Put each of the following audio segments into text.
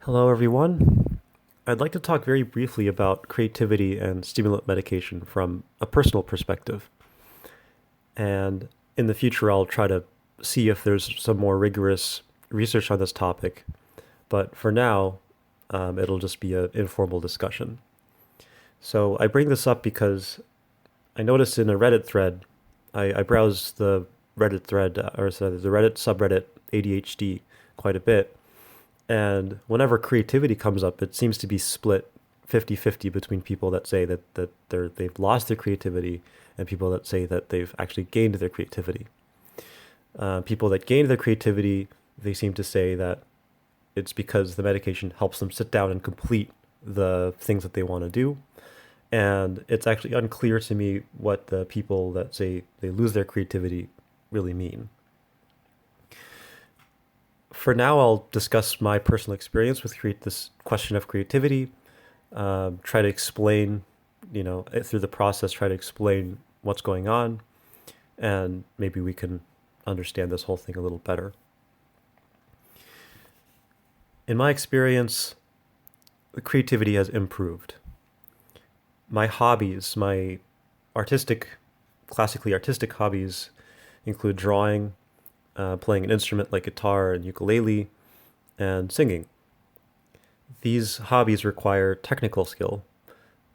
Hello, everyone. I'd like to talk very briefly about creativity and stimulant medication from a personal perspective. And in the future, I'll try to see if there's some more rigorous research on this topic. But for now, it'll just be an informal discussion. So I bring this up because I noticed in a Reddit thread, I browsed the Reddit thread, or sorry, the Reddit subreddit ADHD quite a bit. And whenever creativity comes up, it seems to be split 50-50 between people that say that they've lost their creativity and people that say that they've actually gained their creativity. People that gained their creativity, they seem to say that it's because the medication helps them sit down and complete the things that they want to do. And it's actually unclear to me what the people that say they lose their creativity really mean. For now, I'll discuss my personal experience with this question of creativity. Try to explain, through the process, try to explain what's going on, and maybe we can understand this whole thing a little better. In my experience, the creativity has improved. My hobbies, my artistic, classically artistic hobbies, include drawing, playing an instrument like guitar and ukulele, and singing. These hobbies require technical skill.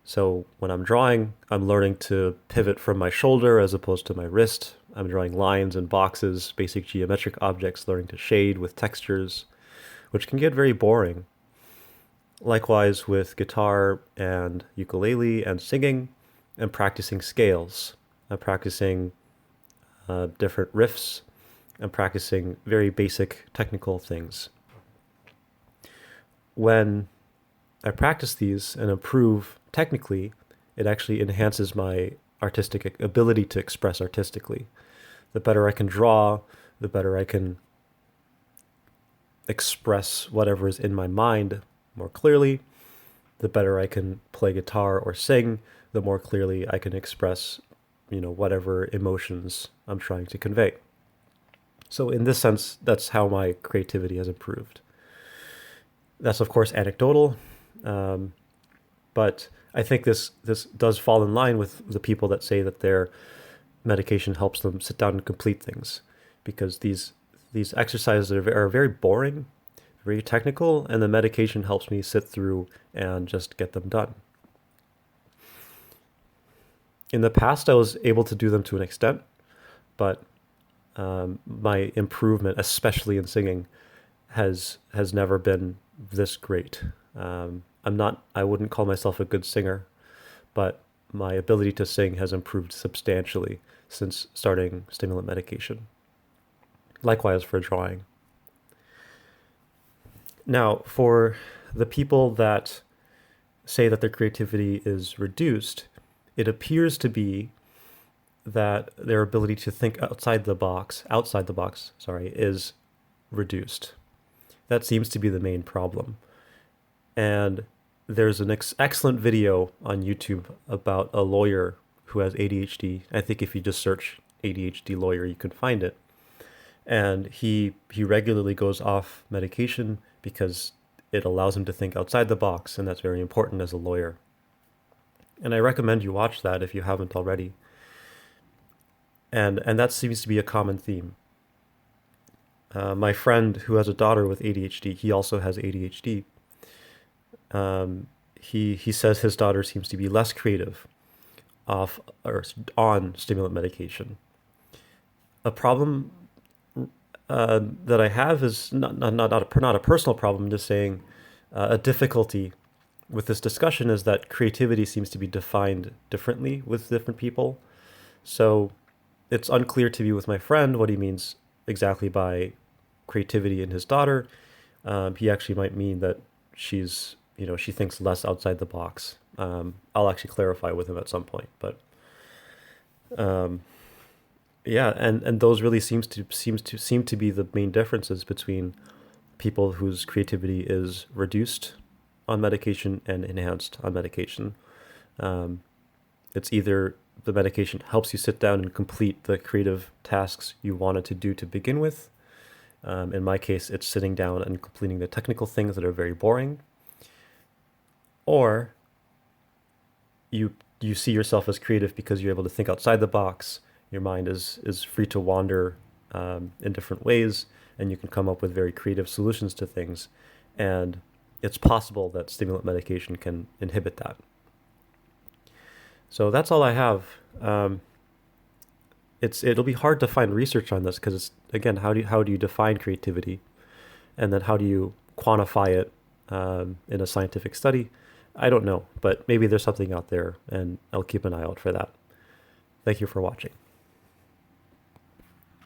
So when I'm drawing, I'm learning to pivot from my shoulder as opposed to my wrist. I'm drawing lines and boxes, basic geometric objects, learning to shade with textures, which can get very boring. Likewise with guitar and ukulele and singing, I'm practicing scales. I'm practicing different riffs. I'm practicing very basic technical things. When I practice these and improve technically, it actually enhances my artistic ability to express artistically. The better I can draw, the better I can express whatever is in my mind more clearly, the better I can play guitar or sing, the more clearly I can express, whatever emotions I'm trying to convey. So in this sense, that's how my creativity has improved. That's of course anecdotal, but I think this does fall in line with the people that say that their medication helps them sit down and complete things, because these exercises are very boring, very technical, and the medication helps me sit through and just get them done. In the past, I was able to do them to an extent, but my improvement, especially in singing, has never been this great. I wouldn't call myself a good singer, but my ability to sing has improved substantially since starting stimulant medication. Likewise for drawing. Now, for the people that say that their creativity is reduced, it appears to be that their ability to think outside the box, is reduced. That seems to be the main problem. And there's an excellent video on YouTube about a lawyer who has ADHD. I think if you just search ADHD lawyer, you can find it. And he regularly goes off medication because it allows him to think outside the box, and that's very important as a lawyer. And I recommend you watch that if you haven't already. And that seems to be a common theme. My friend who has a daughter with ADHD, he also has ADHD. He says his daughter seems to be less creative off or on stimulant medication. A problem that I have is not a personal problem. I'm just saying a difficulty with this discussion is that creativity seems to be defined differently with different people. So it's unclear to me with my friend what he means exactly by creativity in his daughter. He actually might mean that she thinks less outside the box. I'll actually clarify with him at some point, but yeah, and those really seem to be the main differences between people whose creativity is reduced on medication and enhanced on medication. It's either the medication helps you sit down and complete the creative tasks you wanted to do to begin with, In my case, it's sitting down and completing the technical things that are very boring. Or you see yourself as creative because you're able to think outside the box. Your mind is free to wander in different ways, and you can come up with very creative solutions to things. And it's possible that stimulant medication can inhibit that. So that's all I have. It'll be hard to find research on this because it's, again, how do you define creativity, and then how do you quantify it in a scientific study? I don't know, but maybe there's something out there, and I'll keep an eye out for that. Thank you for watching.